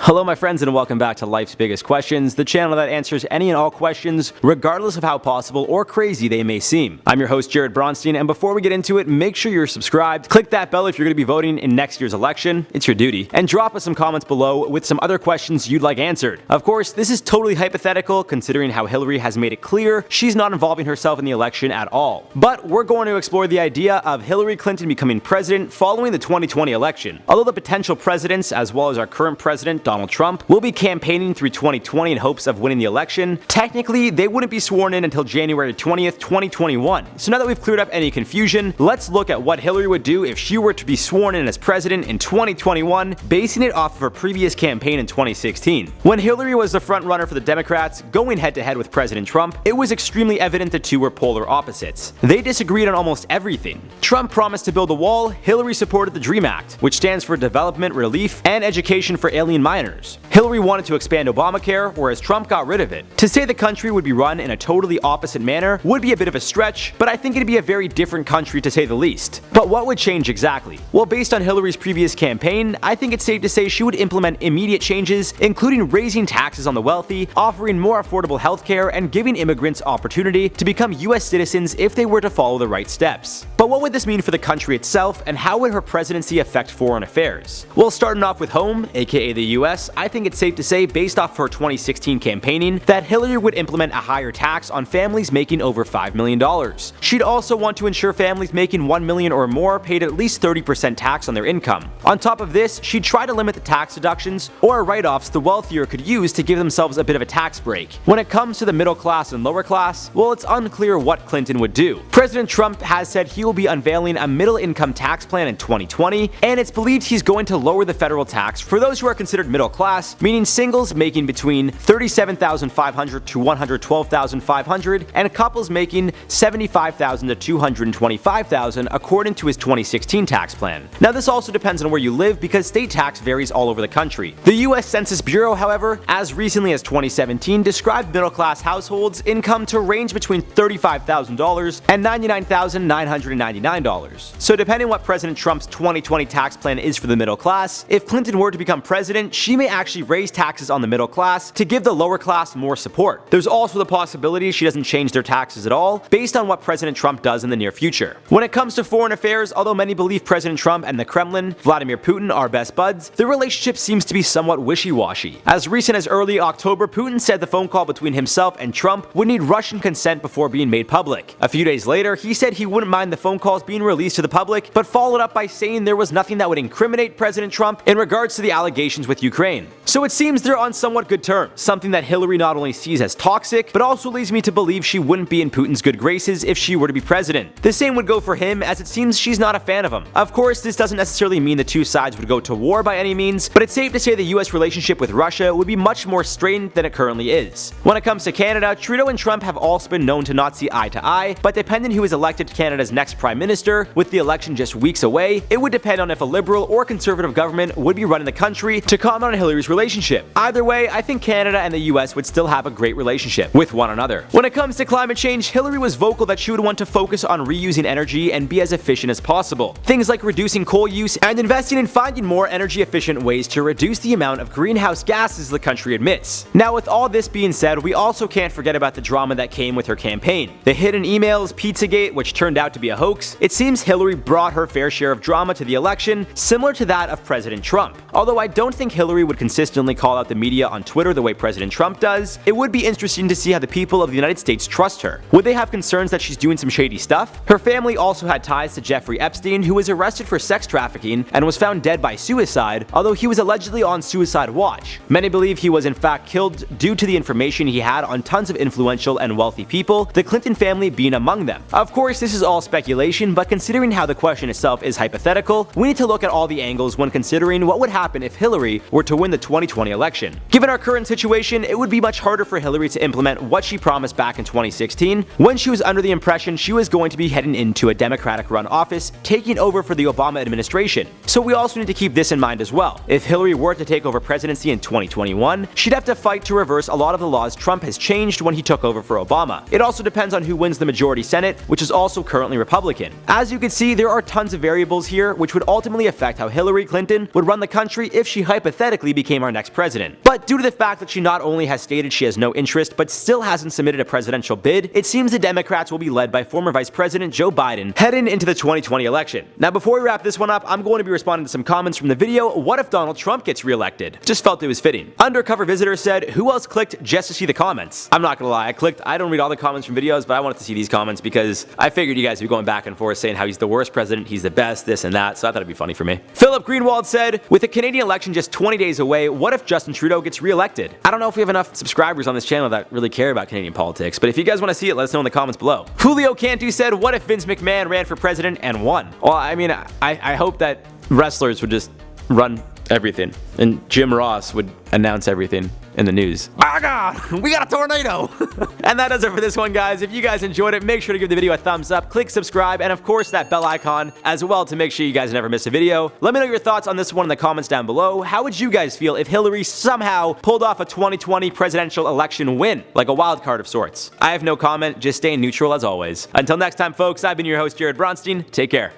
Hello my friends and welcome back to Life's Biggest Questions, the channel that answers any and all questions regardless of how possible or crazy they may seem. I'm your host Jared Bronstein, and before we get into it, make sure you're subscribed, click that bell if you're going to be voting in next year's election, it's your duty, and drop us some comments below with some other questions you'd like answered. Of course, this is totally hypothetical considering how Hillary has made it clear she's not involving herself in the election at all. But we're going to explore the idea of Hillary Clinton becoming president following the 2020 election. Although the potential presidents, as well as our current president, Donald Trump, will be campaigning through 2020 in hopes of winning the election, technically they wouldn't be sworn in until January 20th, 2021. So now that we've cleared up any confusion, let's look at what Hillary would do if she were to be sworn in as president in 2021, basing it off of her previous campaign in 2016. When Hillary was the front runner for the Democrats, going head to head with President Trump, it was extremely evident the two were polar opposites. They disagreed on almost everything. Trump promised to build a wall, Hillary supported the DREAM Act, which stands for Development, Relief, and Education for Alien Minors. Hillary wanted to expand Obamacare, whereas Trump got rid of it. To say the country would be run in a totally opposite manner would be a bit of a stretch, but I think it'd be a very different country to say the least. But what would change exactly? Well, based on Hillary's previous campaign, I think it's safe to say she would implement immediate changes, including raising taxes on the wealthy, offering more affordable healthcare, and giving immigrants opportunity to become US citizens if they were to follow the right steps. But what would this mean for the country itself, and how would her presidency affect foreign affairs? Well, starting off with home, aka the US, I think it's safe to say, based off her 2016 campaigning, that Hillary would implement a higher tax on families making over $5 million. She'd also want to ensure families making $1 million or more paid at least 30% tax on their income. On top of this, she'd try to limit the tax deductions or write-offs the wealthier could use to give themselves a bit of a tax break. When it comes to the middle class and lower class, well, it's unclear what Clinton would do. President Trump has said he will be unveiling a middle-income tax plan in 2020, and it's believed he's going to lower the federal tax for those who are considered middle class, meaning singles making between $37,500 to $112,500 and couples making $75,000 to $225,000 according to his 2016 tax plan. Now this also depends on where you live because state tax varies all over the country. The US Census Bureau, however, as recently as 2017 described middle-class households' income to range between $35,000 and $99,999. So depending what President Trump's 2020 tax plan is for the middle class, if Clinton were to become president, she may actually raise taxes on the middle class to give the lower class more support. There's also the possibility she doesn't change their taxes at all, based on what President Trump does in the near future. When it comes to foreign affairs, although many believe President Trump and the Kremlin, Vladimir Putin, are best buds, their relationship seems to be somewhat wishy-washy. As recent as early October, Putin said the phone call between himself and Trump would need Russian consent before being made public. A few days later, he said he wouldn't mind the phone calls being released to the public, but followed up by saying there was nothing that would incriminate President Trump in regards to the allegations with Ukraine. So it seems they're on somewhat good terms, something that Hillary not only sees as toxic, but also leads me to believe she wouldn't be in Putin's good graces if she were to be president. The same would go for him, as it seems she's not a fan of him. Of course, this doesn't necessarily mean the two sides would go to war by any means, but it's safe to say the US relationship with Russia would be much more strained than it currently is. When it comes to Canada, Trudeau and Trump have also been known to not see eye to eye, but depending who is elected Canada's next prime minister, with the election just weeks away, it would depend on if a liberal or conservative government would be running the country. To comment on Hillary's relationship, either way, I think Canada and the US would still have a great relationship with one another. When it comes to climate change, Hillary was vocal that she would want to focus on reusing energy and be as efficient as possible. Things like reducing coal use and investing in finding more energy efficient ways to reduce the amount of greenhouse gases the country emits. Now with all this being said, we also can't forget about the drama that came with her campaign. The hidden emails, Pizzagate, which turned out to be a hoax. It seems Hillary brought her fair share of drama to the election, similar to that of President Trump. Although I don't think Hillary would consistently call out the media on Twitter the way President Trump does, it would be interesting to see how the people of the United States trust her. Would they have concerns that she's doing some shady stuff? Her family also had ties to Jeffrey Epstein, who was arrested for sex trafficking and was found dead by suicide, although he was allegedly on suicide watch. Many believe he was in fact killed due to the information he had on tons of influential and wealthy people, the Clinton family being among them. Of course, this is all speculation, but considering how the question itself is hypothetical, we need to look at all the angles when considering what would happen if Hillary were to win the 2020 election. Given our current situation, it would be much harder for Hillary to implement what she promised back in 2016, when she was under the impression she was going to be heading into a Democratic-run office, taking over for the Obama administration. So we also need to keep this in mind as well. If Hillary were to take over presidency in 2021, she'd have to fight to reverse a lot of the laws Trump has changed when he took over for Obama. It also depends on who wins the majority Senate, which is also currently Republican. Republican. As you can see, there are tons of variables here which would ultimately affect how Hillary Clinton would run the country if she hypothetically became our next president. But due to the fact that she not only has stated she has no interest but still hasn't submitted a presidential bid, it seems the Democrats will be led by former Vice President Joe Biden heading into the 2020 election. Now before we wrap this one up, I'm going to be responding to some comments from the video, "What if Donald Trump gets reelected?" Just felt it was fitting. Undercover Visitor said, "Who else clicked just to see the comments?" I'm not gonna lie, I don't read all the comments from videos, but I wanted to see these comments because I figured you guys would be going back and forth saying how he's the worst president, he's the best, this and that, so I thought it'd be funny for me. Philip Greenwald said, "With the Canadian election just 20 days away, what if Justin Trudeau gets reelected?" I don't know if we have enough subscribers on this channel that really care about Canadian politics, but if you guys want to see it, let us know in the comments below. Julio Cantu said, "What if Vince McMahon ran for president and won?" Well, I mean, I hope that wrestlers would just run everything and Jim Ross would announce everything in the news. Oh god, we got a tornado! And that does it for this one, guys. If you guys enjoyed it, make sure to give the video a thumbs up, click subscribe, and of course that bell icon as well to make sure you guys never miss a video. Let me know your thoughts on this one in the comments down below. How would you guys feel if Hillary somehow pulled off a 2020 presidential election win, like a wild card of sorts? I have no comment, just staying neutral as always. Until next time, folks, I've been your host, Jared Bronstein. Take care.